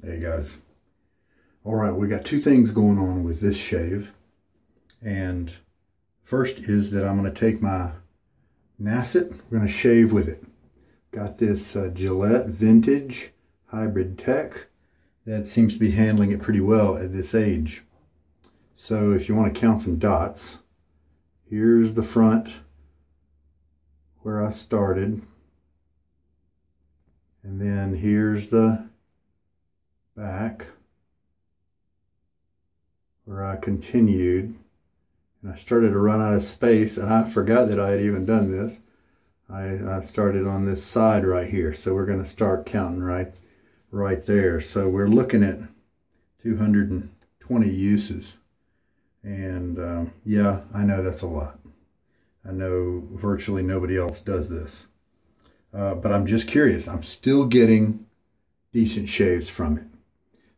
Hey guys. All right, we got two things going on with this shave. And first is that I'm going to take my Nacet. We're going to shave with it. Got this Gillette Vintage Hybrid Tech that seems to be handling it pretty well at this age. So if you want to count some dots, here's the front where I started. And then here's the back where I continued, and I started to run out of space, and I forgot that I had even done this. I started on this side right here, so we're going to start counting right there. So we're looking at 220 uses, and yeah, I know that's a lot. I know virtually nobody else does this, but I'm just curious. I'm still getting decent shaves from it.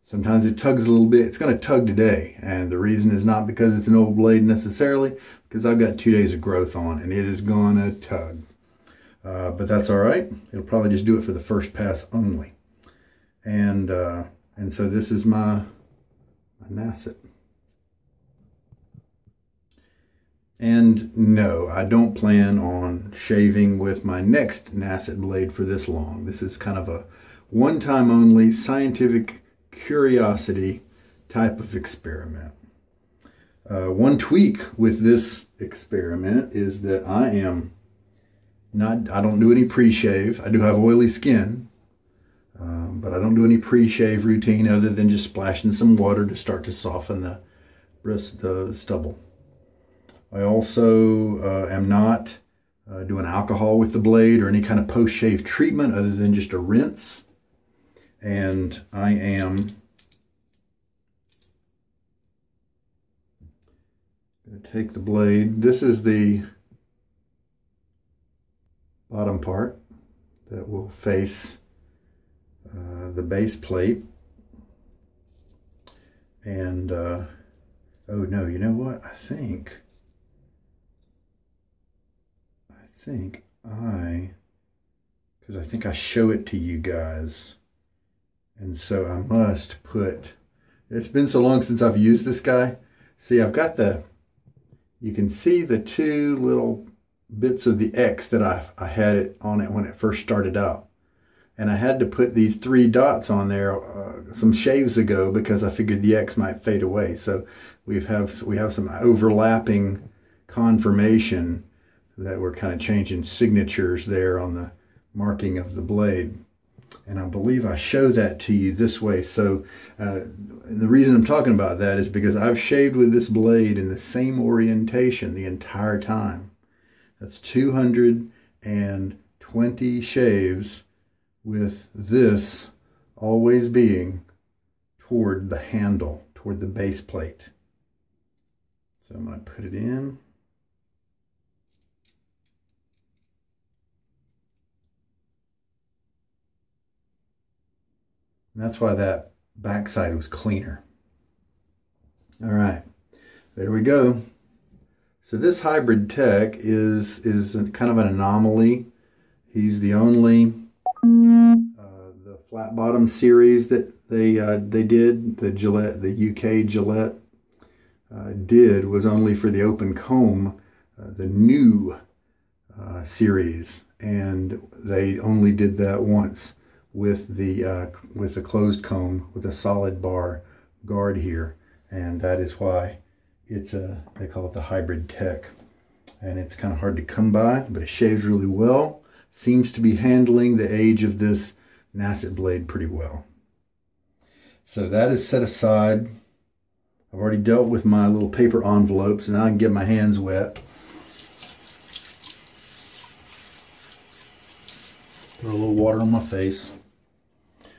Sometimes it tugs a little bit. It's going to tug today, and the reason is not because it's an old blade necessarily, because I've got 2 days of growth on, and it is going to tug. But that's all right. It'll probably just do it for the first pass only. And so this is my Nacet. And no, I don't plan on shaving with my next Nacet blade for this long. This is kind of a one-time only scientific curiosity type of experiment. One tweak with this experiment is that I don't do any pre-shave. I do have oily skin, but I don't do any pre-shave routine other than just splashing some water to start to soften the stubble. I also am not doing alcohol with the blade or any kind of post-shave treatment other than just a rinse. And I am going to take the blade. This is the bottom part that will face the base plate. And, oh no, you know what? I think I show it to you guys. And so I must put, it's been so long since I've used this guy. See, I've got you can see the two little bits of the X that I had it on it when it first started out. And I had to put these 3 dots on there some shaves ago because I figured the X might fade away. So we have some overlapping confirmation that we're kind of changing signatures there on the marking of the blade. And I believe I show that to you this way. So the reason I'm talking about that is because I've shaved with this blade in the same orientation the entire time. That's 220 shaves with this always being toward the handle, toward the base plate. So I'm going to put it in. And that's why that backside was cleaner. All right, there we go. So this Hybrid Tech is kind of an anomaly. He's the only the flat bottom series that they did. The UK Gillette did was only for the open comb, the new series, and they only did that once with the closed comb with a solid bar guard here, and that is why they call it the Hybrid Tech. And it's kind of hard to come by, but it shaves really well. Seems to be handling the age of this Nacet blade pretty well. So that is set aside. I've already dealt with my little paper envelopes, and now I can get my hands wet. Throw a little water on my face.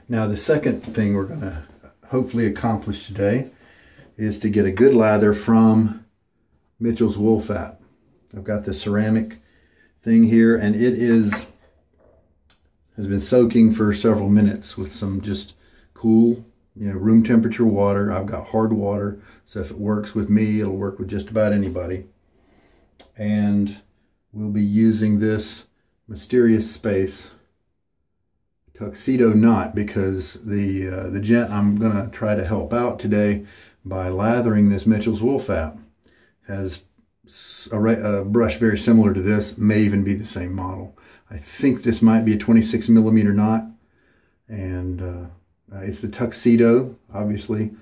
Now the second thing we're going to hopefully accomplish today is to get a good lather from Mitchell's Wool Fat. I've got the ceramic thing here, and it has been soaking for several minutes with some just cool, room temperature water. I've got hard water, so if it works with me, it'll work with just about anybody. And we'll be using this mysterious space Tuxedo knot, because the gent I'm going to try to help out today by lathering this Mitchell's wool fat has a brush very similar to this, may even be the same model. I think this might be a 26mm knot, and it's the Tuxedo, obviously.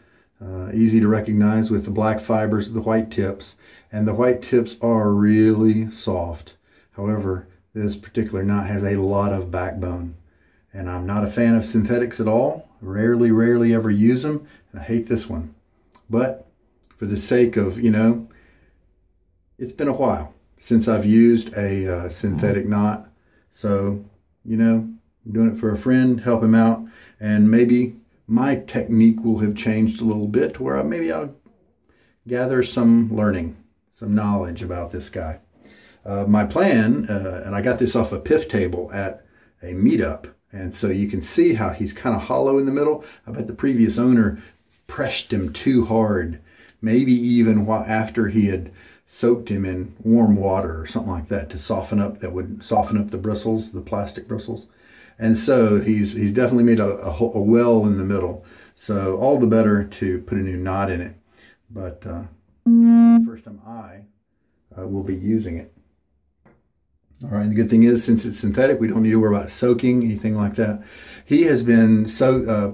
Easy to recognize with the black fibers, the white tips, and the white tips are really soft. However, this particular knot has a lot of backbone, and I'm not a fan of synthetics at all. Rarely ever use them, and I hate this one. But for the sake of, you know, it's been a while since I've used a synthetic knot, so, you know, I'm doing it for a friend, help him out, and maybe my technique will have changed a little bit to where maybe I'll gather some learning, some knowledge about this guy. My plan, and I got this off a PIF table at a meetup, and so you can see how he's kind of hollow in the middle. I bet the previous owner pressed him too hard, maybe even after he had soaked him in warm water or something like that to soften up, that would soften up the bristles, the plastic bristles. And so he's definitely made a well in the middle. So all the better to put a new knot in it. But first time I will be using it. All right, the good thing is, since it's synthetic, we don't need to worry about soaking, anything like that. He has been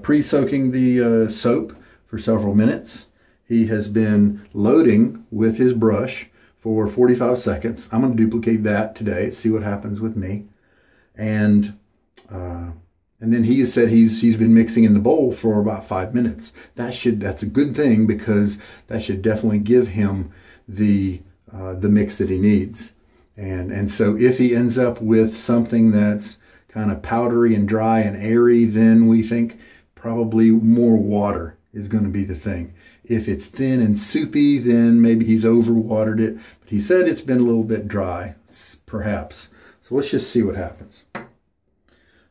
pre-soaking the soap for several minutes. He has been loading with his brush for 45 seconds. I'm going to duplicate that today, see what happens with me. And then he has said he's been mixing in the bowl for about 5 minutes. That's a good thing, because that should definitely give him the mix that he needs. And so if he ends up with something that's kind of powdery and dry and airy, then we think probably more water is going to be the thing. If it's thin and soupy, then maybe he's overwatered it. But he said it's been a little bit dry, perhaps. So let's just see what happens.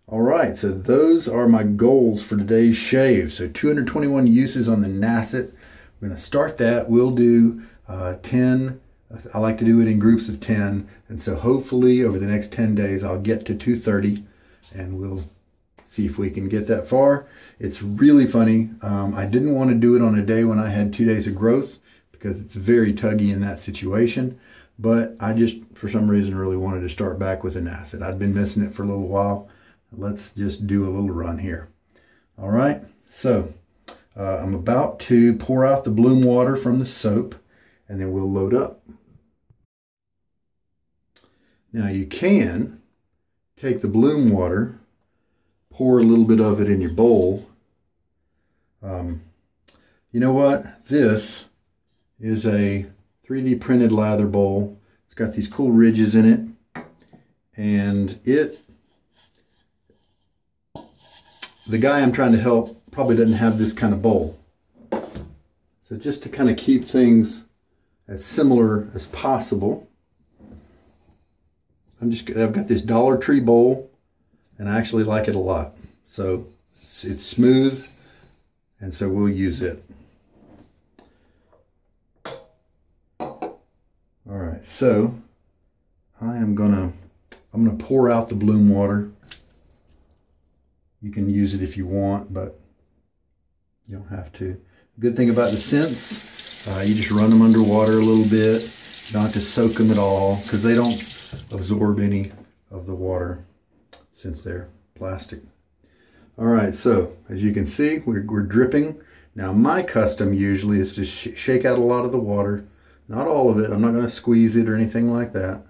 All right, so those are my goals for today's shave. So 221 uses on the Nacet. We're going to start that. We'll do 10. I like to do it in groups of 10. And so hopefully over the next 10 days, I'll get to 230, and we'll see if we can get that far. It's really funny. I didn't want to do it on a day when I had 2 days of growth, because it's very tuggy in that situation. But I just, for some reason, really wanted to start back with a Nacet. I'd been missing it for a little while. Let's just do a little run here. All right, so I'm about to pour out the bloom water from the soap, and then we'll load up. Now you can take the bloom water, pour a little bit of it in your bowl. You know what? This is a 3D printed lather bowl. It's got these cool ridges in it, and the guy I'm trying to help probably doesn't have this kind of bowl. So just to kind of keep things as similar as possible, I've got this Dollar Tree bowl, and I actually like it a lot. So it's smooth, and so we'll use it. All right, so I'm gonna pour out the bloom water. You can use it if you want, but you don't have to. Good thing about the scents, you just run them under water a little bit. You don't have to soak them at all, because they don't absorb any of the water since they're plastic. All right, so as you can see, we're dripping. Now my custom usually is to shake out a lot of the water. Not all of it. I'm not going to squeeze it or anything like that,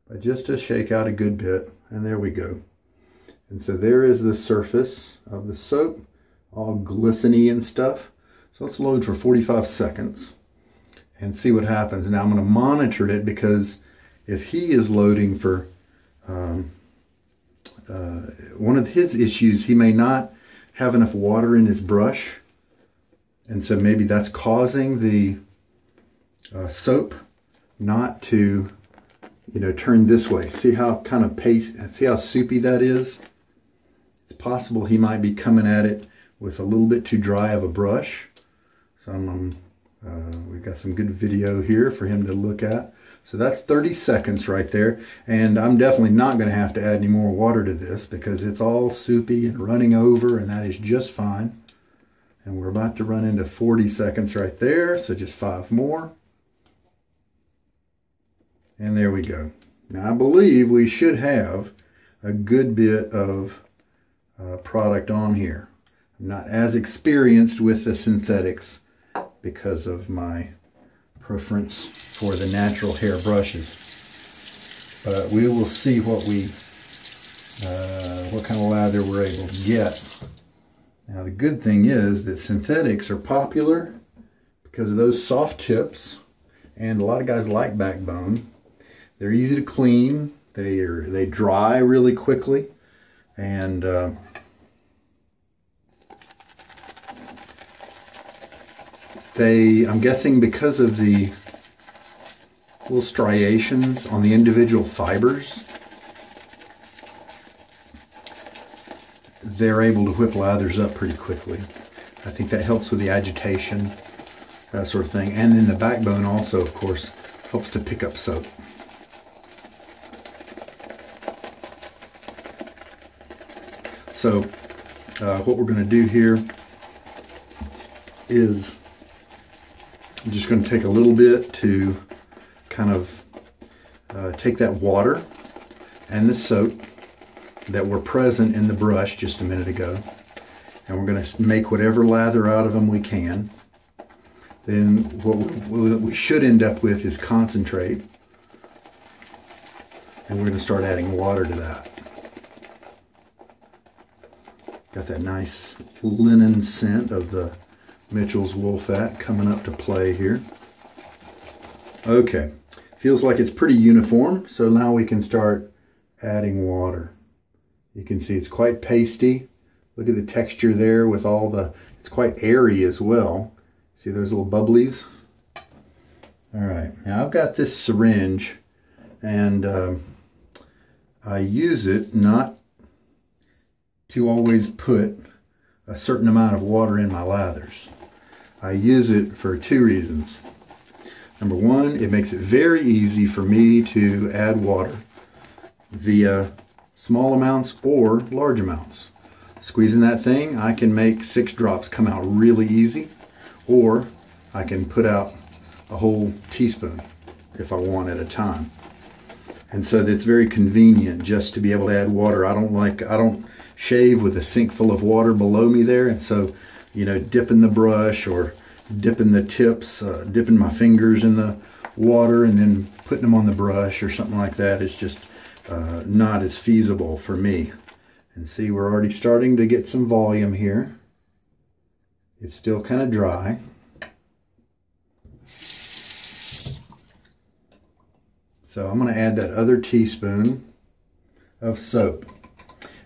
but just to shake out a good bit. And there we go. And so there is the surface of the soap, all glistening and stuff. So let's load for 45 seconds and see what happens. Now I'm going to monitor it, because if he is loading for one of his issues, he may not have enough water in his brush, and so maybe that's causing the soap not to, turn this way. See how see how soupy that is? It's possible he might be coming at it with a little bit too dry of a brush. So we've got some good video here for him to look at. So that's 30 seconds right there. And I'm definitely not going to have to add any more water to this because it's all soupy and running over, and that is just fine. And we're about to run into 40 seconds right there. So just 5 more. And there we go. Now I believe we should have a good bit of product on here. I'm not as experienced with the synthetics because of my preference for the natural hair brushes. But we will see what kind of lather we're able to get. Now the good thing is that synthetics are popular because of those soft tips, and a lot of guys like backbone. They're easy to clean. They dry really quickly, and I'm guessing because of the little striations on the individual fibers, they're able to whip lathers up pretty quickly. I think that helps with the agitation, that sort of thing. And then the backbone also, of course, helps to pick up soap. So what we're going to do here is I'm just going to take a little bit to kind of take that water and the soap that were present in the brush just a minute ago, and we're going to make whatever lather out of them we can. Then what we should end up with is concentrate, and we're going to start adding water to that. Got that nice linen scent of the Mitchell's wool fat coming up to play here. Okay, feels like it's pretty uniform, so now we can start adding water. You can see it's quite pasty. Look at the texture there with all the, it's quite airy as well. See those little bubblies? All right, now I've got this syringe, and I use it not to always put a certain amount of water in my lathers. I use it for 2 reasons. Number one, it makes it very easy for me to add water via small amounts or large amounts. Squeezing that thing, I can make 6 drops come out really easy, or I can put out a whole teaspoon if I want at a time. And so it's very convenient just to be able to add water. I don't shave with a sink full of water below me there, and so, you know, dipping the brush or dipping the tips, dipping my fingers in the water and then putting them on the brush or something like that is just not as feasible for me. And see, we're already starting to get some volume here. It's still kind of dry. So I'm going to add that other teaspoon of soap.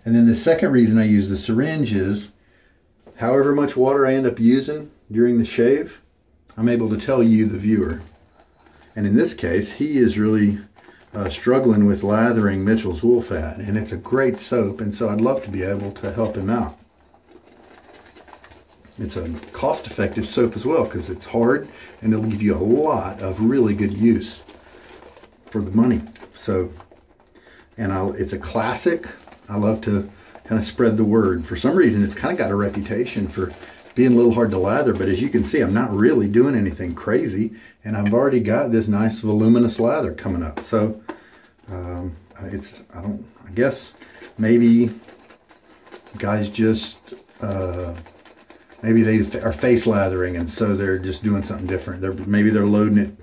And then the second reason I use the syringe is, however much water I end up using during the shave, I'm able to tell you, the viewer. And in this case, he is really struggling with lathering Mitchell's wool fat, and it's a great soap, and so I'd love to be able to help him out. It's a cost-effective soap as well because it's hard, and it'll give you a lot of really good use for the money. So, and it's a classic. I love to kind of spread the word. For some reason, it's kind of got a reputation for being a little hard to lather, but as you can see, I'm not really doing anything crazy, and I've already got this nice voluminous lather coming up. So I guess maybe guys just maybe they are face lathering, and so they're just doing something different. Maybe they're loading it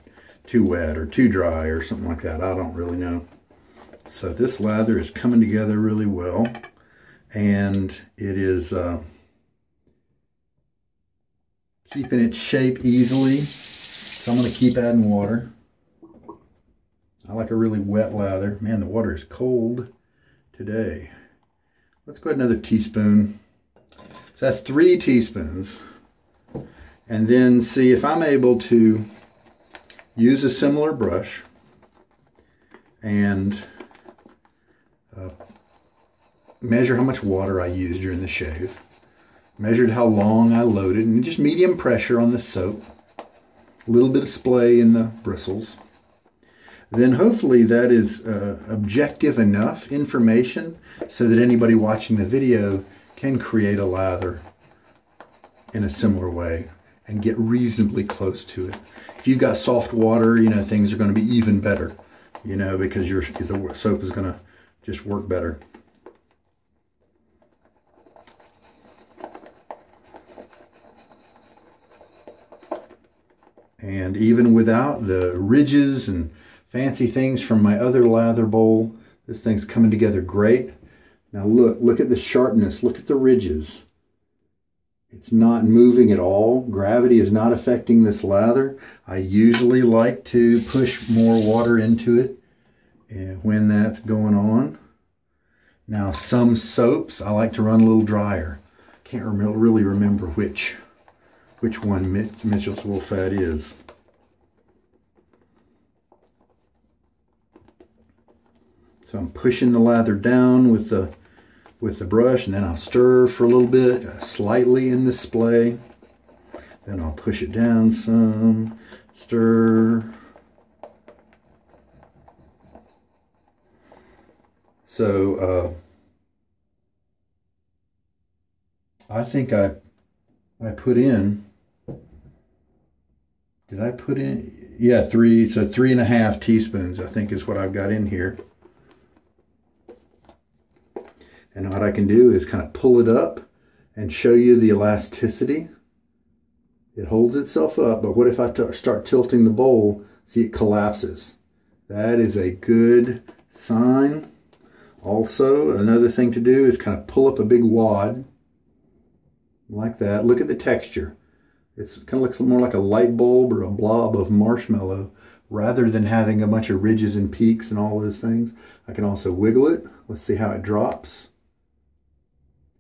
too wet or too dry or something like that. I don't really know. So this lather is coming together really well, and it is keeping its shape easily. So I'm going to keep adding water. I like a really wet lather. Man, the water is cold today. Let's go ahead another teaspoon. So that's 3 teaspoons. And then see if I'm able to use a similar brush and measure how much water I used during the shave. Measured how long I loaded, and just medium pressure on the soap. A little bit of splay in the bristles. then hopefully that is objective enough information so that anybody watching the video can create a lather in a similar way and get reasonably close to it. If you've got soft water, you know, things are going to be even better, you know, because the soap is going to just work better. And even without the ridges and fancy things from my other lather bowl, this thing's coming together great. Now look at the sharpness, look at the ridges. It's not moving at all. Gravity is not affecting this lather. I usually like to push more water into it when that's going on. Now some soaps I like to run a little drier. Can't really remember which one Mitchell's Woolfat is. So I'm pushing the lather down with the brush, and then I'll stir for a little bit, slightly in the splay. Then I'll push it down some, stir. So I think I put in, did I put in? Yeah, 3.5 teaspoons, I think is what I've got in here. And what I can do is kind of pull it up and show you the elasticity. It holds itself up, but what if I start tilting the bowl? See, it collapses. That is a good sign. Also, another thing to do is kind of pull up a big wad like that. Look at the texture. It kind of looks more like a light bulb or a blob of marshmallow rather than having a bunch of ridges and peaks and all those things. I can also wiggle it. Let's see how it drops.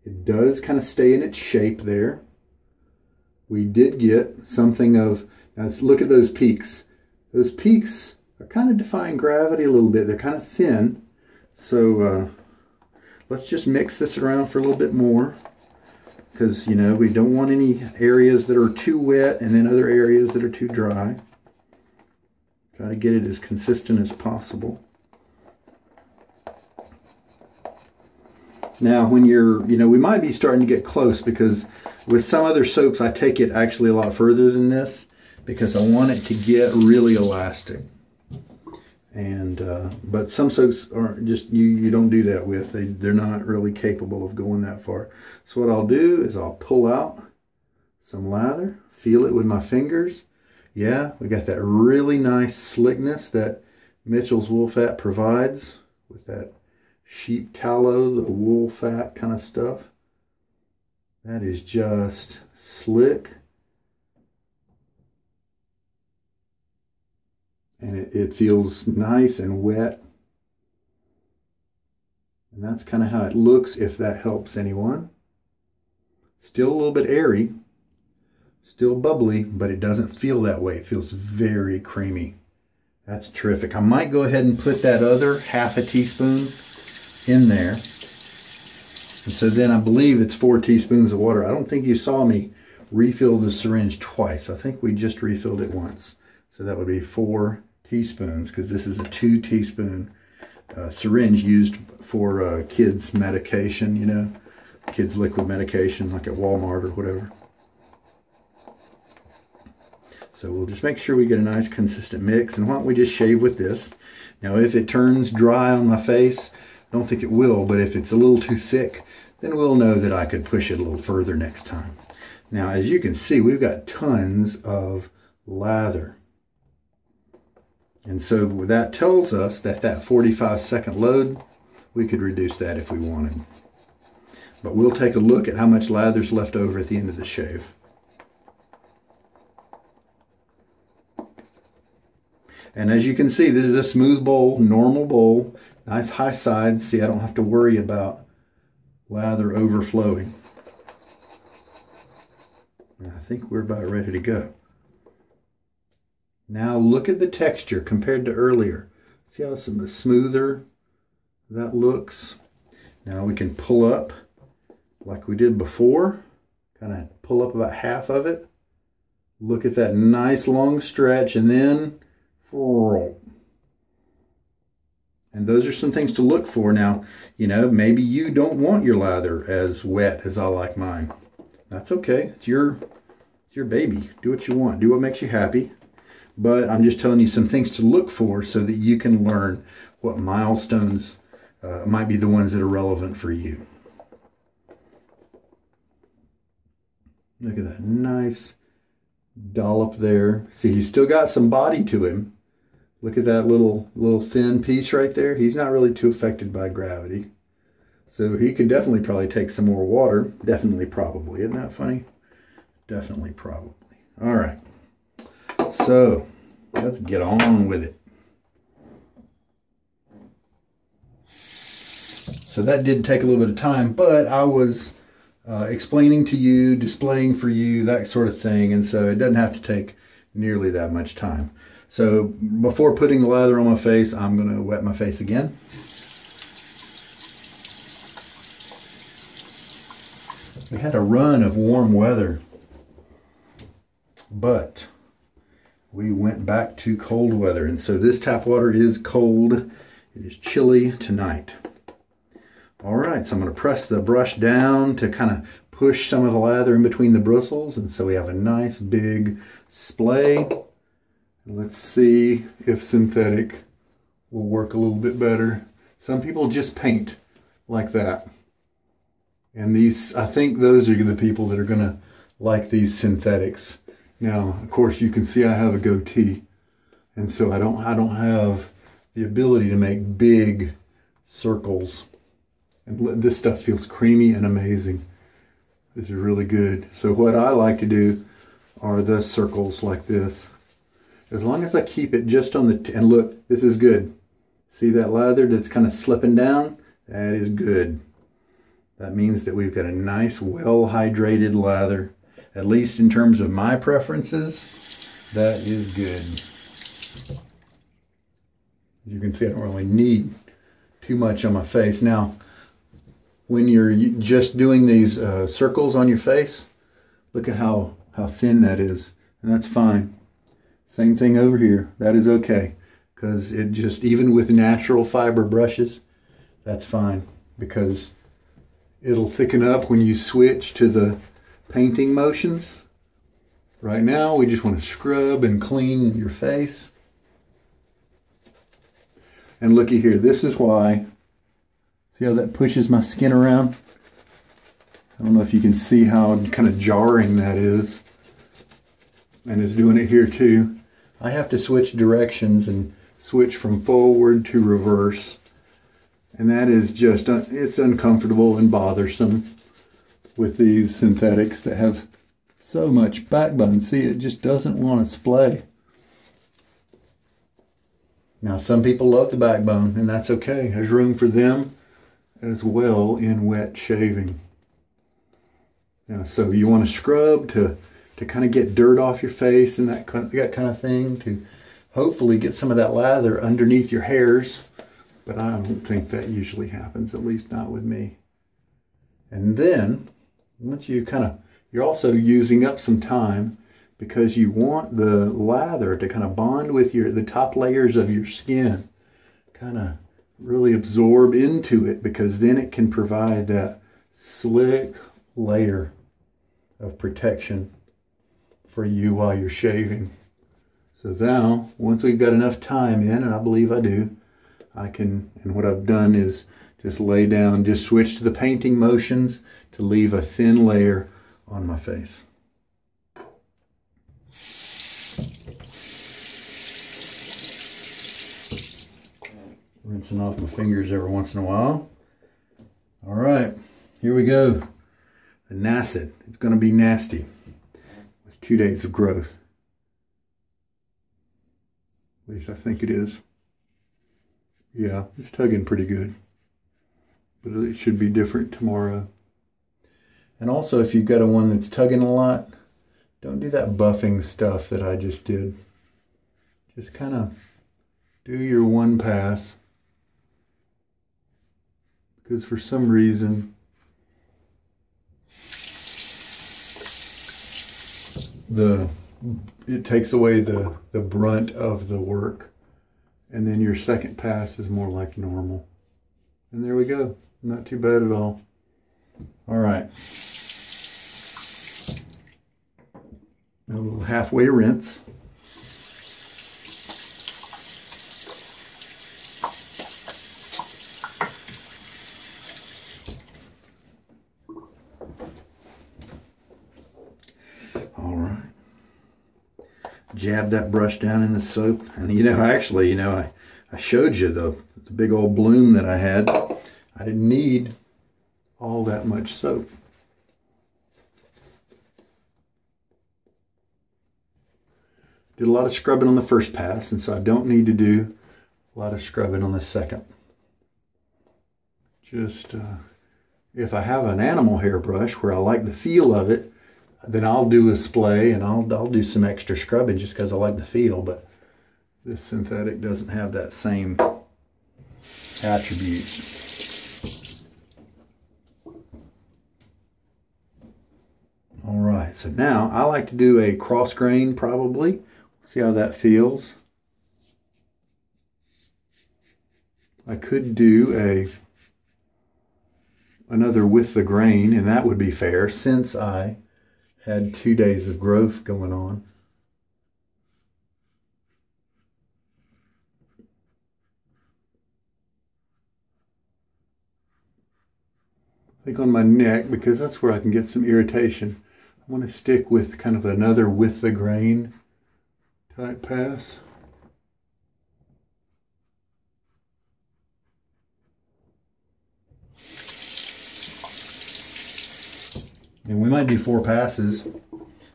It does kind of stay in its shape there. We did get something of, now let's look at those peaks. Those peaks are kind of defying gravity a little bit. They're kind of thin. So let's just mix this around for a little bit more, because, you know, we don't want any areas that are too wet and then other areas that are too dry. Try to get it as consistent as possible. Now, when you're, you know, we might be starting to get close, because with some other soaps, I take it actually a lot further than this because I want it to get really elastic. And, but some soaps aren't just, you don't do that with. They're not really capable of going that far. So what I'll do is I'll pull out some lather, feel it with my fingers. Yeah, we got that really nice slickness that Mitchell's Woolfat provides with that sheep tallow, the wool fat kind of stuff. That is just slick. And it feels nice and wet. And that's kind of how it looks, if that helps anyone. Still a little bit airy, still bubbly, but it doesn't feel that way. It feels very creamy. That's terrific. I might go ahead and put that other ½ teaspoon in there. And so then I believe it's 4 teaspoons of water. I don't think you saw me refill the syringe twice. I think we just refilled it once. So that would be 4 teaspoons, because this is a 2 teaspoon syringe used for kids medication, you know, kids liquid medication like at Walmart or whatever. So we'll just make sure we get a nice consistent mix. And why don't we just shave with this? Now if it turns dry on my face, I don't think it will, but if it's a little too thick, then we'll know that I could push it a little further next time. Now as you can see, we've got tons of lather. And so that tells us that 45-second load, we could reduce that if we wanted. But we'll take a look at how much lather's left over at the end of the shave. And as you can see, this is a smooth bowl, normal bowl, nice high sides. See, I don't have to worry about lather overflowing. And I think we're about ready to go. Now look at the texture compared to earlier. See how smoother that looks? Now we can pull up like we did before. Kind of pull up about half of it. Look at that nice long stretch, and then And those are some things to look for. Now, you know, maybe you don't want your lather as wet as I like mine. That's okay. It's your baby. Do what you want. Do what makes you happy. But I'm just telling you some things to look for so that you can learn what milestones might be the ones that are relevant for you. Look at that nice dollop there. See, he's still got some body to him. Look at that little thin piece right there. He's not really too affected by gravity. So he could definitely probably take some more water. Definitely, probably. Isn't that funny? Definitely, probably. All right. So let's get on with it. So that did take a little bit of time, but I was explaining to you, displaying for you, that sort of thing. And so it doesn't have to take nearly that much time. So before putting the lather on my face, I'm going to wet my face again. We had a run of warm weather, but we went back to cold weather. And so this tap water is cold. It is chilly tonight. All right, so I'm going to press the brush down to kind of push some of the lather in between the bristles. And so we have a nice big splay. Let's see if synthetic will work a little bit better. Some people just paint like that. And these, I think those are the people that are going to like these synthetics. Now, of course, you can see I have a goatee. And so I don't have the ability to make big circles. And this stuff feels creamy and amazing. This is really good. So what I like to do are the circles like this. As long as I keep it just on the, and look, this is good. See that lather that's kind of slipping down? That is good. That means that we've got a nice, well-hydrated lather. At least in terms of my preferences, that is good. You can see I don't really need too much on my face. Now, when you're just doing these circles on your face, look at how thin that is. And that's fine. Same thing over here. That is okay. Because it just, even with natural fiber brushes, that's fine. Because it'll thicken up when you switch to the painting motions. Right now, we just want to scrub and clean your face. And looky here, this is why. See how that pushes my skin around? I don't know if you can see how kind of jarring that is. And it's doing it here too. I have to switch directions and switch from forward to reverse. And that is just, it's uncomfortable and bothersome with these synthetics that have so much backbone. See, it just doesn't want to splay. Now, some people love the backbone, and that's okay. There's room for them as well in wet shaving. Now, so you want to scrub to kind of get dirt off your face and that kind of thing, to hopefully get some of that lather underneath your hairs. But I don't think that usually happens, at least not with me. And then, once you you're also using up some time because you want the lather to kind of bond with the top layers of your skin, kind of really absorb into it, because then it can provide that slick layer of protection for you while you're shaving. So now, once we've got enough time in, and I believe I do, and what I've done is just lay down, just switch to the painting motions to leave a thin layer on my face. Rinsing off my fingers every once in a while. All right, here we go. The Nacet. It's going to be nasty with 2 days of growth. At least I think it is. Yeah, it's tugging pretty good. But it should be different tomorrow. And also, if you've got one that's tugging a lot, don't do that buffing stuff that I just did. Just kind of do your one pass. Because for some reason, it takes away the brunt of the work. And then your second pass is more like normal. And there we go. Not too bad at all. All right. A little halfway rinse. All right. Jab that brush down in the soap. And actually, I showed you the big old bloom that I had. I didn't need all that much soap. Did a lot of scrubbing on the first pass, and so I don't need to do a lot of scrubbing on the second. Just if I have an animal hairbrush where I like the feel of it, then I'll do a splay and I'll do some extra scrubbing just because I like the feel. But this synthetic doesn't have that same attribute. All right, so now I like to do a cross grain probably. See how that feels. I could do another with the grain, and that would be fair since I had 2 days of growth going on. I think on my neck, because that's where I can get some irritation, I want to stick with kind of another with the grain type pass. And we might do 4 passes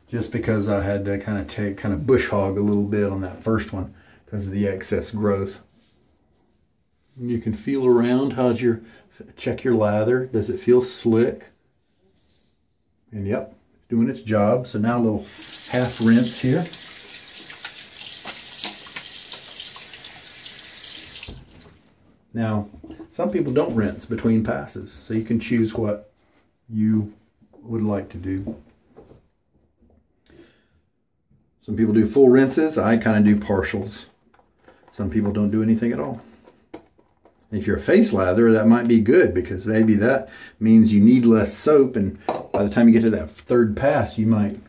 just because I had to kind of bush hog a little bit on that first one because of the excess growth. And you can feel around. Check your lather. Does it feel slick? And yep, it's doing its job. So now a little half rinse here. Now, some people don't rinse between passes, so you can choose what you would like to do. Some people do full rinses. I kind of do partials. Some people don't do anything at all. If you're a face lather, that might be good because maybe that means you need less soap, and by the time you get to that third pass, you might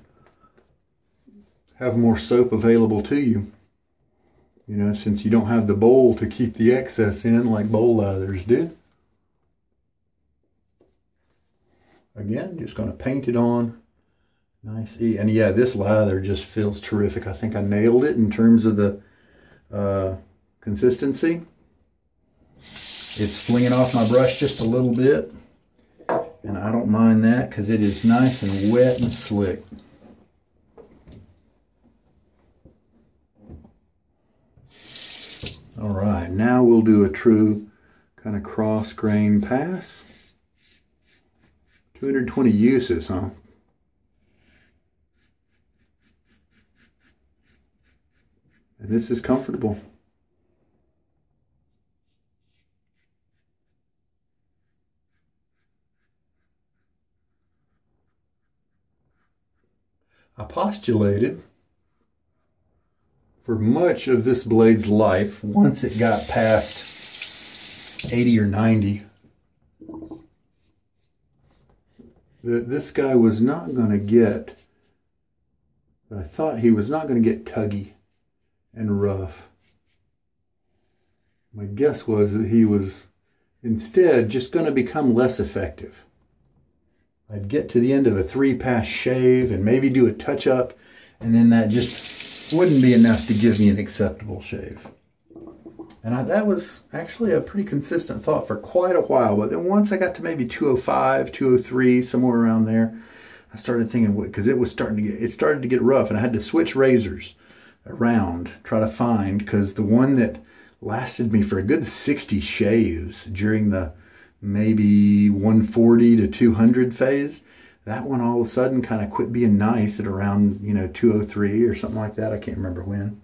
have more soap available to you. Since you don't have the bowl to keep the excess in like bowl lathers do. Again, just going to paint it on. Nice. And yeah, this lather just feels terrific. I think I nailed it in terms of the consistency. It's flinging off my brush just a little bit. And I don't mind that because it is nice and wet and slick. All right, now we'll do a true kind of cross grain pass. 220 uses, huh? And this is comfortable. I postulated for much of this blade's life, once it got past 80 or 90, that this guy was not going to get, I thought he was not going to get tuggy and rough. My guess was that he was instead just going to become less effective. I'd get to the end of a 3-pass shave and maybe do a touch-up, and then that just wouldn't be enough to give me an acceptable shave. And that was actually a pretty consistent thought for quite a while. But then once I got to maybe 205, 203, somewhere around there, I started thinking, because it started to get rough, and I had to switch razors around, try to find, because the one that lasted me for a good 60 shaves during the maybe 140 to 200 phase, that one all of a sudden kind of quit being nice at around 203 or something like that. I can't remember when.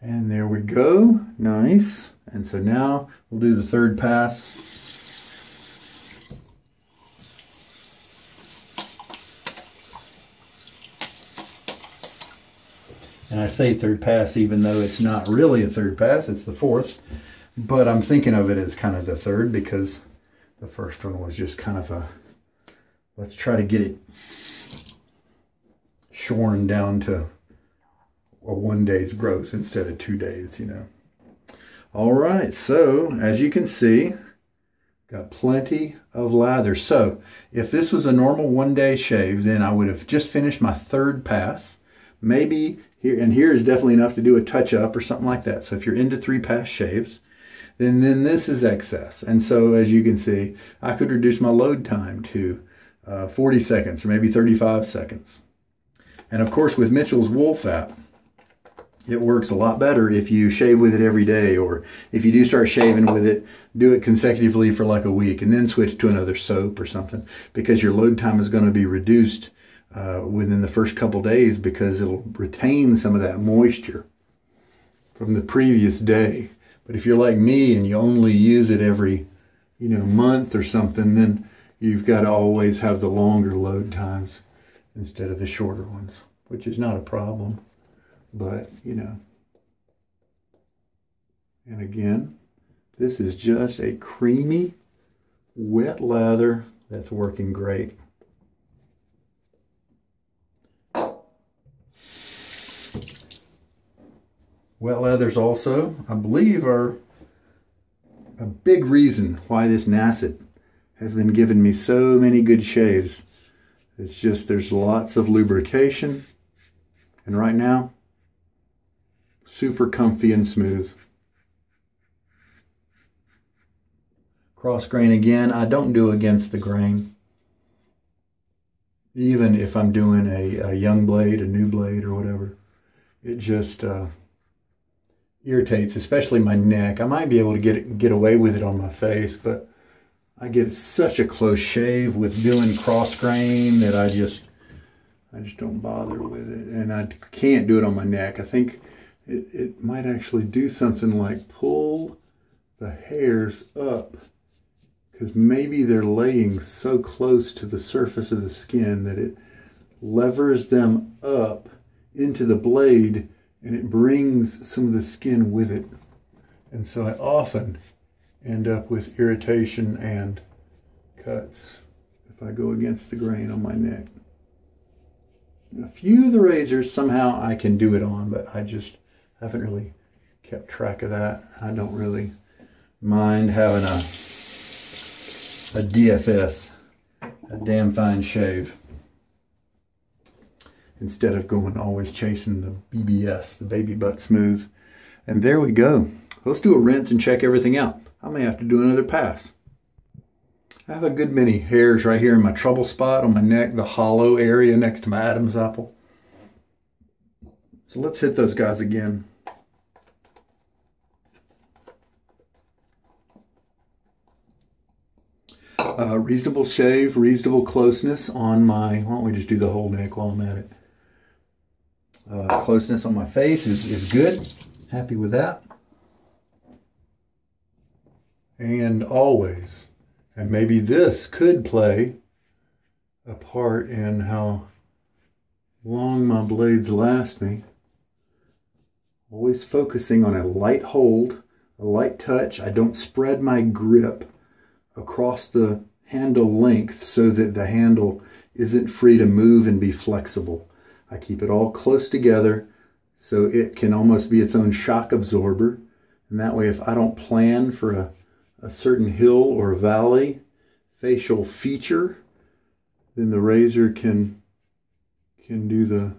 And there we go. Nice. And so now we'll do the third pass. And I say third pass even though it's not really a third pass, it's the fourth. But I'm thinking of it as kind of the third because the first one was just kind of a, let's try to get it shorn down to a 1 day's growth instead of 2 days, you know. All right, so as you can see, got plenty of lather. So if this was a normal 1 day shave, then I would have just finished my third pass. Maybe here, and here is definitely enough to do a touch up or something like that. So if you're into 3 pass shaves, then this is excess. And so as you can see, I could reduce my load time to 40 seconds or maybe 35 seconds. And of course with Mitchell's wool fat, it works a lot better if you shave with it every day, or if you do start shaving with it, do it consecutively for like a week and then switch to another soap or something, because your load time is going to be reduced within the first couple days, because it'll retain some of that moisture from the previous day. But if you're like me and you only use it every, you know, month or something, then you've got to always have the longer load times instead of the shorter ones, which is not a problem. But, you know, and again, this is just a creamy, wet lather that's working great. Wet lathers also, I believe, are a big reason why this Nacet has been giving me so many good shaves. It's just there's lots of lubrication, and right now, super comfy and smooth. Cross grain again, I don't do against the grain. Even if I'm doing a young blade, a new blade or whatever. It just irritates, especially my neck. I might be able to get away with it on my face, but I get such a close shave with doing cross grain that I just don't bother with it. And I can't do it on my neck. I think it might actually do something like pull the hairs up, because maybe they're laying so close to the surface of the skin that it levers them up into the blade and it brings some of the skin with it. And so I often end up with irritation and cuts if I go against the grain on my neck. A few of the razors somehow I can do it on, but I just haven't really kept track of that. I don't really mind having a DFS, a damn fine shave, instead of going always chasing the BBS, the baby butt smooth. And there we go. Let's do a rinse and check everything out. I may have to do another pass. I have a good many hairs right here in my trouble spot on my neck, the hollow area next to my Adam's apple. So let's hit those guys again. Reasonable shave, reasonable closeness on my, why don't we just do the whole neck while I'm at it. Closeness on my face is good. Happy with that. And always, and maybe this could play a part in how long my blades last me. Always focusing on a light hold, a light touch. I don't spread my grip across the handle length so that the handle isn't free to move and be flexible. I keep it all close together so it can almost be its own shock absorber. And that way, if I don't plan for a certain hill or valley facial feature, then the razor can do the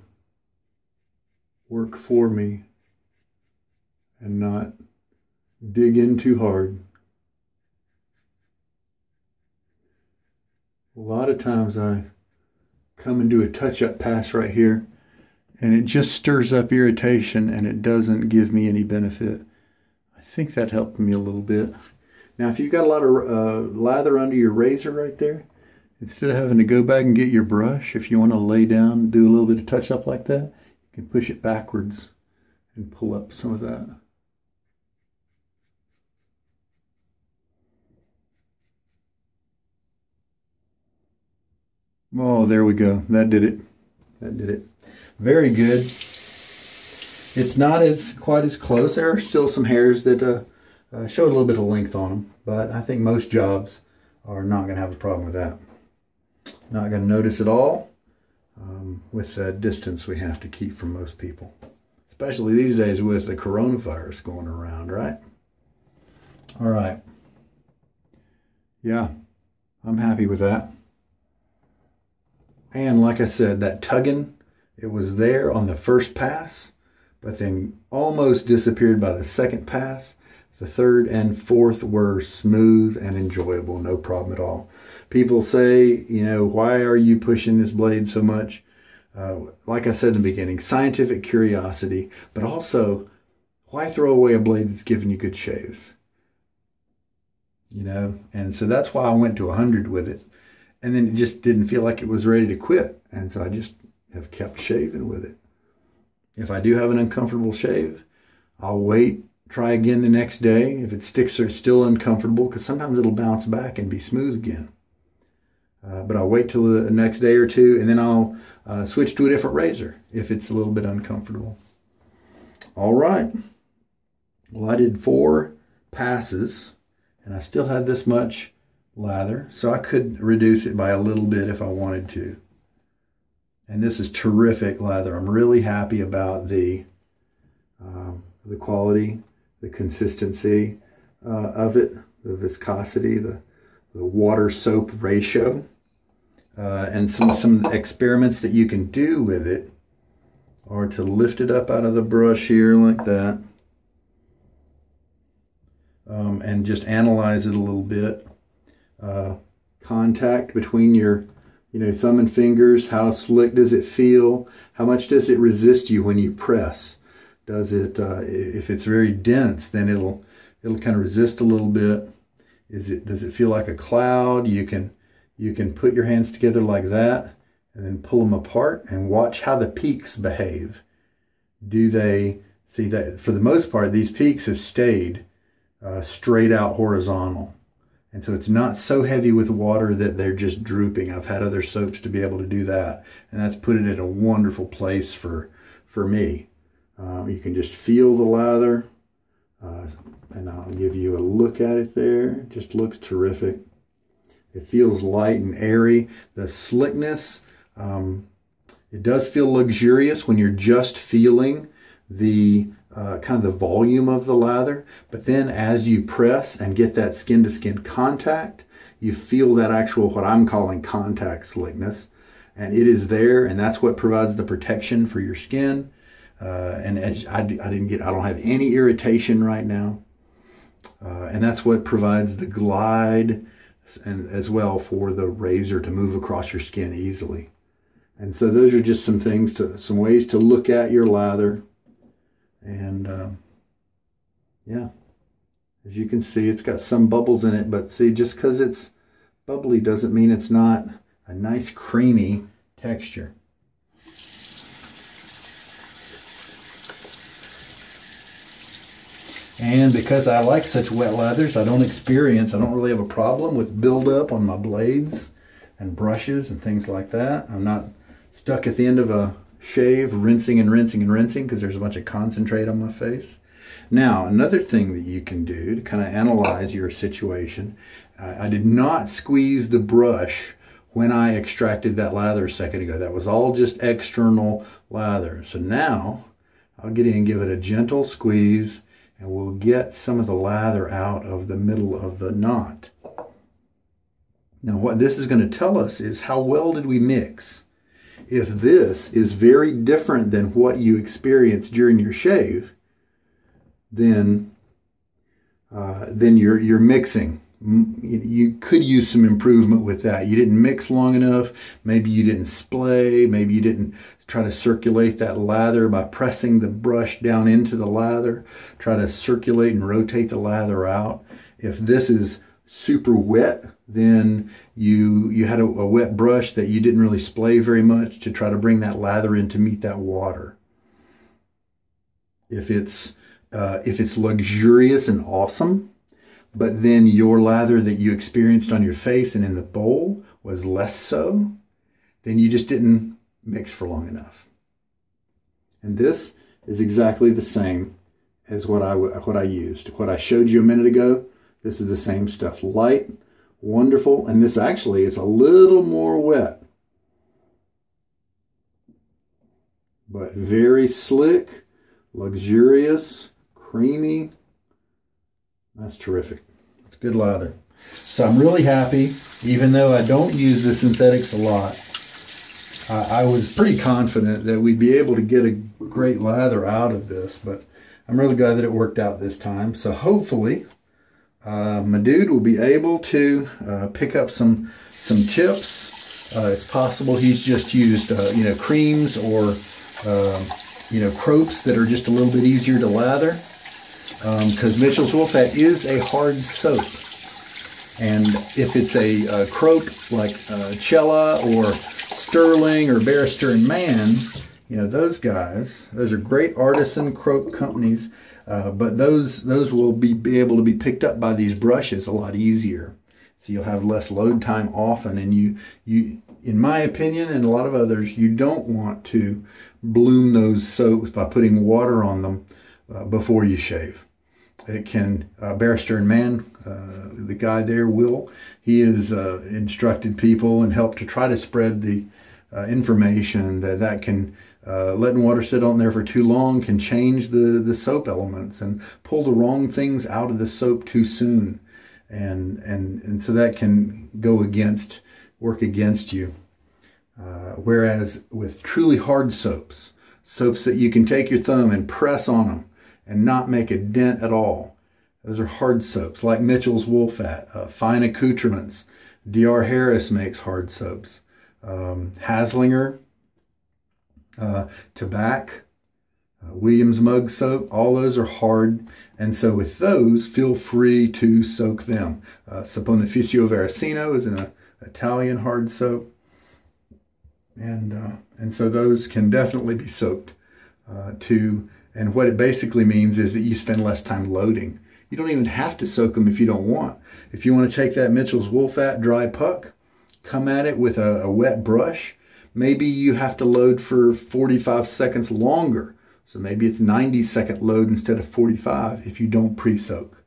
work for me and not dig in too hard. A lot of times I come and do a touch-up pass right here, and it just stirs up irritation and it doesn't give me any benefit. I think that helped me a little bit. Now, if you've got a lot of lather under your razor right there, instead of having to go back and get your brush, if you want to lay down and do a little bit of touch-up like that, you can push it backwards and pull up some of that. Oh, there we go. That did it. That did it. Very good. It's not quite as close. There are still some hairs that show a little bit of length on them, but I think most jobs are not going to have a problem with that. Not going to notice at all with the distance we have to keep from most people, especially these days with the coronavirus going around, right? All right. Yeah, I'm happy with that. And like I said, that tugging, it was there on the first pass, but then almost disappeared by the second pass. The third and fourth were smooth and enjoyable, no problem at all. People say, you know, why are you pushing this blade so much? Like I said in the beginning, scientific curiosity, but also, why throw away a blade that's giving you good shaves? You know, and so that's why I went to 100 with it. And then it just didn't feel like it was ready to quit. And so I just have kept shaving with it. If I do have an uncomfortable shave, I'll wait, try again the next day. If it sticks or still uncomfortable, because sometimes it'll bounce back and be smooth again. But I'll wait till the next day or two, and then I'll switch to a different razor if it's a little bit uncomfortable. All right. Well, I did 4 passes, and I still had this much lather, so I could reduce it by a little bit if I wanted to. And this is terrific lather. I'm really happy about the quality, the consistency of it, the viscosity, the water soap ratio, and some experiments that you can do with it are to lift it up out of the brush here like that, and just analyze it a little bit. Contact between your thumb and fingers. How slick does it feel? How much does it resist you when you press? Does it, if it's very dense, then it'll kind of resist a little bit. Does it feel like a cloud? You can put your hands together like that and then pull them apart and watch how the peaks behave. Do they see that? For the most part, these peaks have stayed straight out horizontal. And so it's not so heavy with water that they're just drooping. I've had other soaps to be able to do that. And that's put it in a wonderful place for me. You can just feel the lather. And I'll give you a look at it there. It just looks terrific. It feels light and airy. The slickness, it does feel luxurious when you're just feeling the kind of the volume of the lather, but then as you press and get that skin-to-skin contact, you feel that actual, what I'm calling contact slickness, and it is there, and that's what provides the protection for your skin. And as I don't have any irritation right now, and that's what provides the glide, and as well for the razor to move across your skin easily. And so those are just some things some ways to look at your lather. And yeah, as you can see, it's got some bubbles in it, but see, just because it's bubbly doesn't mean it's not a nice creamy texture. And because I like such wet lathers, I don't really have a problem with buildup on my blades and brushes and things like that. I'm not stuck at the end of a shave rinsing and rinsing and rinsing because there's a bunch of concentrate on my face. Now, another thing that you can do to kind of analyze your situation, I did not squeeze the brush when I extracted that lather a second ago. That was all just external lather. So now I'll get in and give it a gentle squeeze, and we'll get some of the lather out of the middle of the knot. Now, what this is going to tell us is how well did we mix. If this is very different than what you experienced during your shave, then you're mixing. You could use some improvement with that. You didn't mix long enough. Maybe you didn't splay. Maybe you didn't try to circulate that lather by pressing the brush down into the lather. Try to circulate and rotate the lather out. If this is super wet, then you had a wet brush that you didn't really splay very much to try to bring that lather in to meet that water. If it's luxurious and awesome, but then your lather that you experienced on your face and in the bowl was less so, then you just didn't mix for long enough. And this is exactly the same as what I used. What I showed you a minute ago, this is the same stuff. Light, wonderful, and this actually is a little more wet. But very slick, luxurious, creamy. That's terrific. It's good lather. So I'm really happy, even though I don't use the synthetics a lot. I was pretty confident that we'd be able to get a great lather out of this, but I'm really glad that it worked out this time. So hopefully, my dude will be able to pick up some tips. It's possible he's just used, you know, creams or you know, cropes that are just a little bit easier to lather, because Mitchell's Wool Fat is a hard soap, and if it's a crope like Cella or Stirling or Barrister and Mann, you know, those guys, those are great artisan crope companies, but those will be able to be picked up by these brushes a lot easier. So you'll have less load time often, and you in my opinion and a lot of others, you don't want to bloom those soaps by putting water on them before you shave. It can, Barrister and Mann, the guy there, Will, he has instructed people and helped to try to spread the information that can, letting water sit on there for too long can change the soap elements and pull the wrong things out of the soap too soon. And so that can work against you. Whereas with truly hard soaps that you can take your thumb and press on them and not make a dent at all, those are hard soaps, like Mitchell's Wool Fat, Fine Accoutrements. D.R. Harris makes hard soaps. Haslinger, Tabac, Williams Mug Soap, all those are hard. And so with those, feel free to soak them. Saponificio Veracino is an Italian hard soap. And so those can definitely be soaked and what it basically means is that you spend less time loading. You don't even have to soak them if you don't want. If you want to take that Mitchell's Wool Fat dry puck, come at it with a wet brush, maybe you have to load for 45 seconds longer. So maybe it's 90-second load instead of 45 if you don't pre-soak.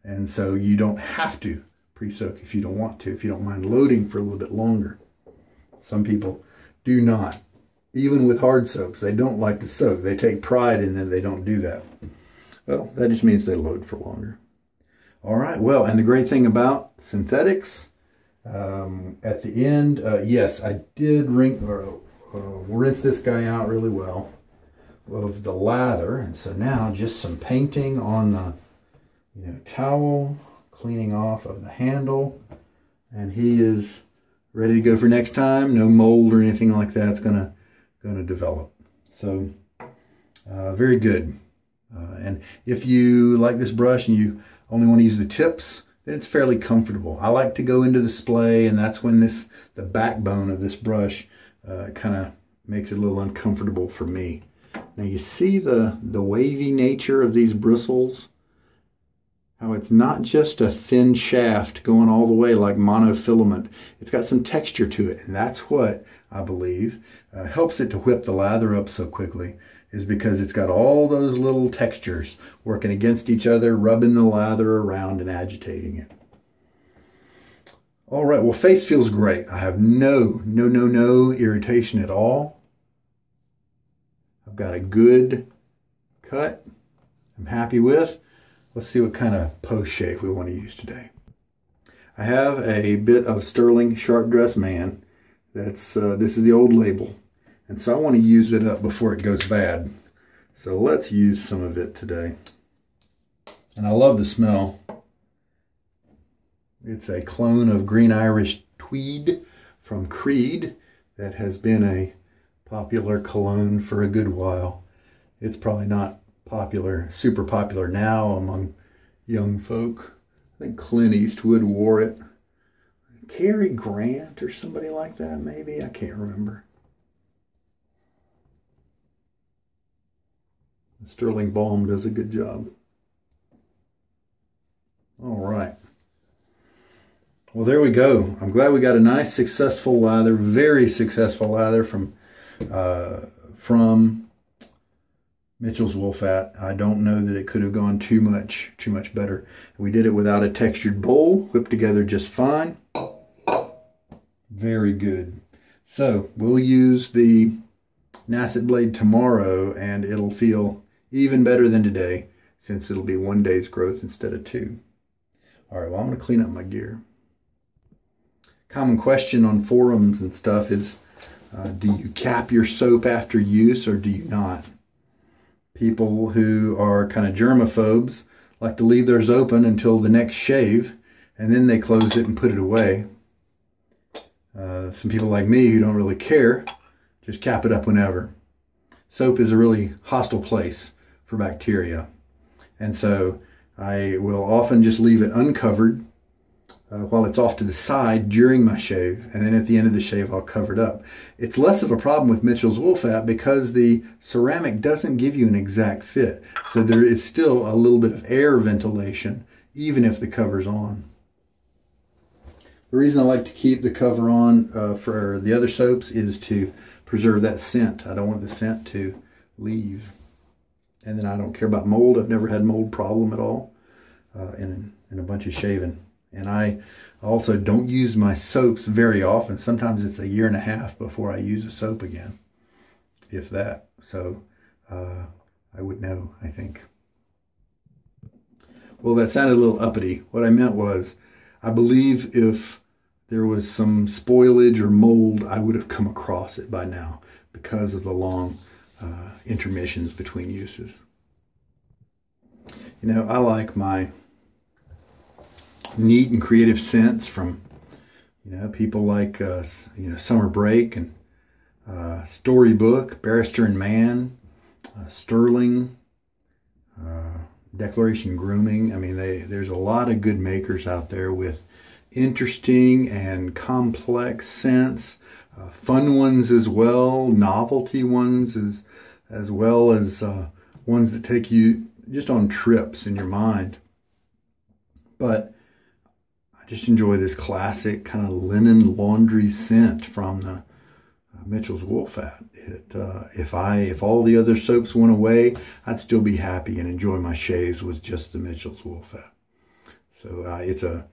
And so you don't have to pre-soak if you don't want to, if you don't mind loading for a little bit longer. Some people do not. Even with hard soaps, they don't like to soak. They take pride in that they don't do that. Well, that just means they load for longer. All right, well, and the great thing about synthetics, at the end, yes, I did rinse this guy out really well of the lather. And so now just some painting on the towel, cleaning off of the handle, and he is ready to go for next time. No mold or anything like that's gonna develop. So very good. And if you like this brush and you only want to use the tips, then it's fairly comfortable. I like to go into the splay, and that's when the backbone of this brush kind of makes it a little uncomfortable for me. Now you see the wavy nature of these bristles, how it's not just a thin shaft going all the way like monofilament. It's got some texture to it, and that's what I believe helps it to whip the lather up so quickly, is because it's got all those little textures working against each other, rubbing the lather around and agitating it. All right, well, face feels great. I have no irritation at all. I've got a good cut I'm happy with. Let's see what kind of post shave we want to use today. I have a bit of Stirling Sharp Dressed Man. This is the old label. And so I want to use it up before it goes bad. So let's use some of it today. And I love the smell. It's a clone of Green Irish Tweed from Creed that has been a popular cologne for a good while. It's probably not super popular now among young folk. I think Clint Eastwood wore it. Cary Grant or somebody like that, maybe. I can't remember. The Stirling Balm does a good job. All right. Well, there we go. I'm glad we got a nice, successful lather, very successful lather from Mitchell's wool fat. I don't know that it could have gone too much better. We did it without a textured bowl, whipped together just fine. Very good. So we'll use the Nacet blade tomorrow, and it'll feel even better than today, since it'll be 1 day's growth instead of 2. All right, well, I'm going to clean up my gear. Common question on forums and stuff is, do you cap your soap after use or do you not? People who are kind of germaphobes like to leave theirs open until the next shave, and then they close it and put it away. Some people like me who don't really care, just cap it up whenever. Soap is a really hostile place for bacteria, and so I will often just leave it uncovered while it's off to the side during my shave, and then at the end of the shave I'll cover it up. It's less of a problem with Mitchell's wool fat because the ceramic doesn't give you an exact fit, so there is still a little bit of air ventilation even if the cover's on. The reason I like to keep the cover on for the other soaps is to preserve that scent. I don't want the scent to leave. And then I don't care about mold. I've never had mold problem at all in a bunch of shaving. And I also don't use my soaps very often. Sometimes it's 1.5 years before I use a soap again, if that. So I would know, I think. Well, that sounded a little uppity. What I meant was, I believe if there was some spoilage or mold, I would have come across it by now because of the long intermissions between uses. You know, I like my neat and creative scents from, you know, people like, you know, Summer Break and Storybook, Barrister and Man, Stirling, Declaration Grooming. I mean, there's a lot of good makers out there with interesting and complex scents, fun ones as well, novelty ones as well as ones that take you just on trips in your mind. But I just enjoy this classic kind of linen laundry scent from the Mitchell's wool fat. If all the other soaps went away, I'd still be happy and enjoy my shaves with just the Mitchell's wool fat. So it's a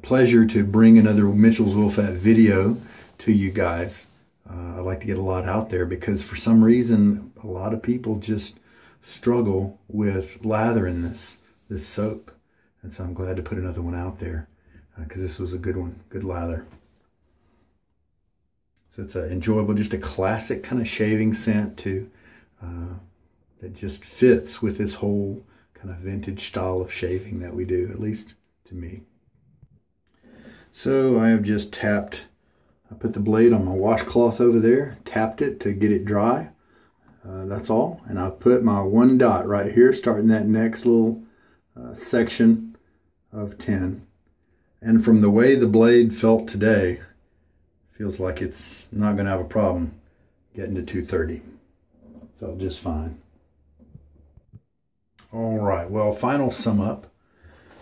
pleasure to bring another Mitchell's wool fat video to you guys. I like to get a lot out there because for some reason a lot of people just struggle with lather in this soap, and so I'm glad to put another one out there because this was a good one, good lather. So it's enjoyable, just a classic kind of shaving scent too, that just fits with this whole kind of vintage style of shaving that we do, at least to me. So I have just tapped, I put the blade on my washcloth over there, tapped it to get it dry. That's all. And I put my 1 dot right here, starting that next little section of 10. And from the way the blade felt today, feels like it's not going to have a problem getting to 230. Felt just fine. All right, well, final sum up.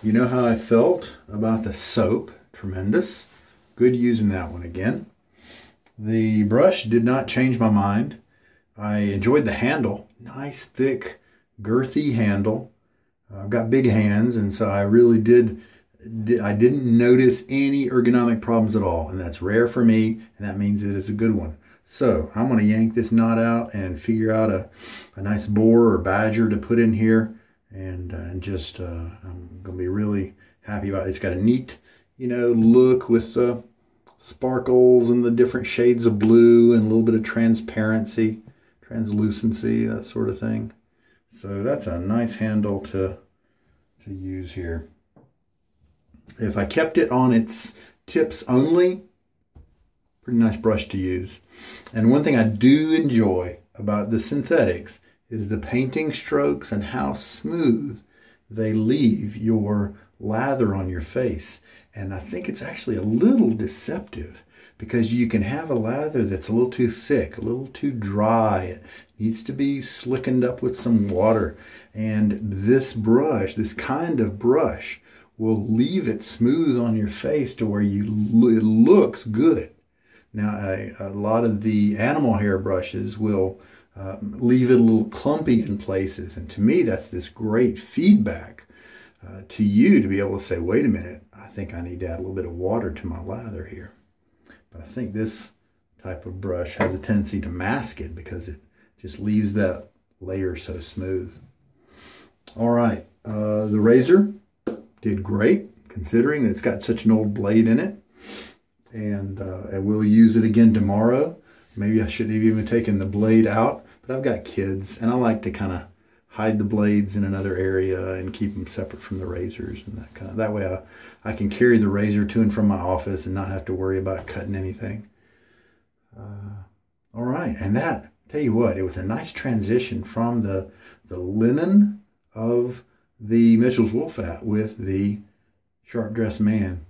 You know how I felt about the soap. Tremendous. Good using that one again. The brush did not change my mind. I enjoyed the handle. Nice, thick, girthy handle. I've got big hands, and so I really I didn't notice any ergonomic problems at all, and that's rare for me, and that means it is a good one. So I'm going to yank this knot out and figure out a nice boar or badger to put in here, and just I'm going to be really happy about it. It's got a neat, you know, look with the sparkles and the different shades of blue and a little bit of translucency, that sort of thing. So that's a nice handle to use here. If I kept it on its tips only, pretty nice brush to use. And one thing I do enjoy about the synthetics is the painting strokes and how smooth they leave your lather on your face. And I think it's actually a little deceptive because you can have a lather that's a little too thick, a little too dry. It needs to be slickened up with some water. And this brush, this kind of brush, will leave it smooth on your face to where it looks good. Now, a lot of the animal hair brushes will leave it a little clumpy in places. And to me, that's this great feedback to you to be able to say, wait a minute, I think I need to add a little bit of water to my lather here. But I think this type of brush has a tendency to mask it because it just leaves that layer so smooth. All right, the razor did great considering it's got such an old blade in it. And we'll use it again tomorrow. Maybe I shouldn't have even taken the blade out, but I've got kids and I like to kind of hide the blades in another area and keep them separate from the razors and that way I can carry the razor to and from my office and not have to worry about cutting anything. All right, and that, tell you what, it was a nice transition from the linen of the Mitchell's Wool Fat with the Sharp Dressed Man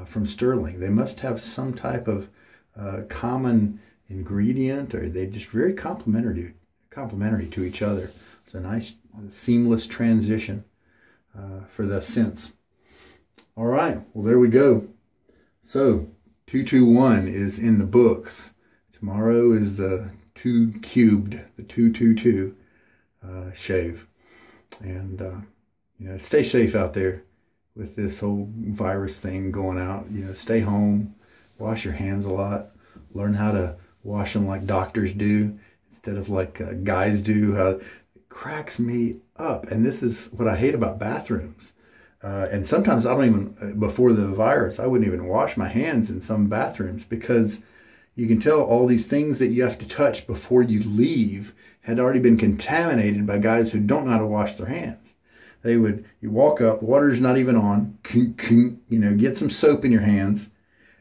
from Stirling. They must have some type of common ingredient, or they're just very complementary to each other. It's a nice seamless transition for the scents. All right, well, there we go. So 221 is in the books. Tomorrow is the 2 cubed, the 222 shave. And you know, stay safe out there with this whole virus thing going out. You know, stay home, wash your hands a lot, learn how to wash them like doctors do instead of like guys do. It cracks me up. And this is what I hate about bathrooms. And sometimes I don't even, before the virus, I wouldn't even wash my hands in some bathrooms because you can tell all these things that you have to touch before you leave had already been contaminated by guys who don't know how to wash their hands. You walk up, water's not even on, you know, get some soap in your hands,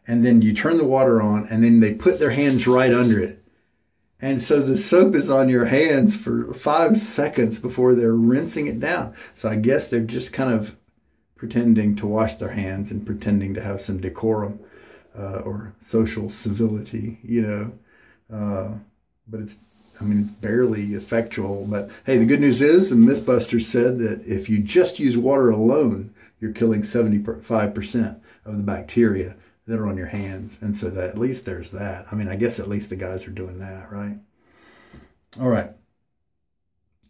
and then you turn the water on, and then they put their hands right under it. And so the soap is on your hands for 5 seconds before they're rinsing it down. So I guess they're just kind of pretending to wash their hands and pretending to have some decorum or social civility, you know. But it's, I mean, it's barely effectual. But hey, the good news is the Mythbusters said that if you just use water alone, you're killing 75% of the bacteria that are on your hands. And so that at least there's that. I mean, I guess at least the guys are doing that, right? All right.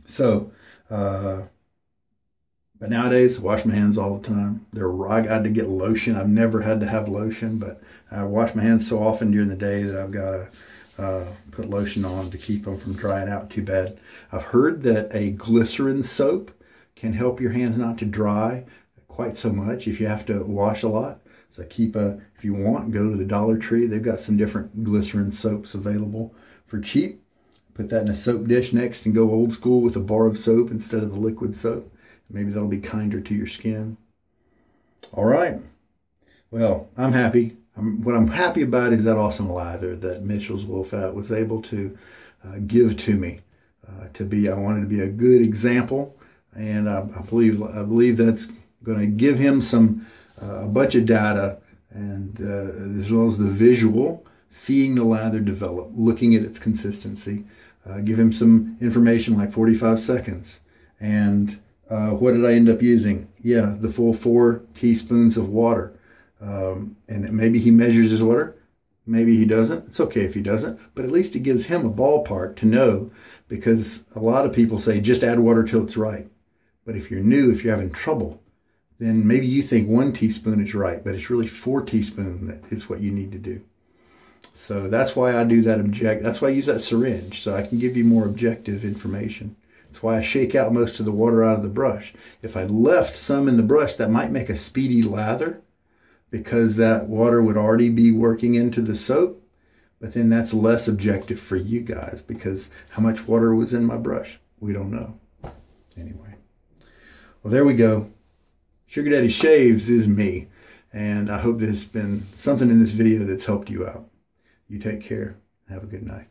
So, but nowadays, I wash my hands all the time. I got to get lotion. I've never had to have lotion, but I wash my hands so often during the day that I've got to put lotion on to keep them from drying out too bad. I've heard that a glycerin soap can help your hands not to dry quite so much if you have to wash a lot. So if you want, go to the Dollar Tree. They've got some different glycerin soaps available for cheap. Put that in a soap dish next and go old school with a bar of soap instead of the liquid soap. Maybe that'll be kinder to your skin. All right. Well, I'm happy. What I'm happy about is that awesome lather that Mitchell's Wool Fat was able to give to me. I wanted to be a good example, and I believe that's going to give him a bunch of data, and as well as the visual, seeing the lather develop, looking at its consistency. Give him some information like 45 seconds. And what did I end up using? Yeah, the full 4 teaspoons of water. And maybe he measures his water. Maybe he doesn't. It's okay if he doesn't. But at least it gives him a ballpark to know, because a lot of people say just add water till it's right. But if you're new, if you're having trouble, then maybe you think 1 teaspoon is right, but it's really 4 teaspoons that is what you need to do. So that's why I do that that's why I use that syringe, so I can give you more objective information. That's why I shake out most of the water out of the brush. If I left some in the brush, that might make a speedy lather, because that water would already be working into the soap, but then that's less objective for you guys, because how much water was in my brush? We don't know. Anyway, well, there we go. Sugar Daddy Shaves is me, and I hope there's been something in this video that's helped you out. You take care. Have a good night.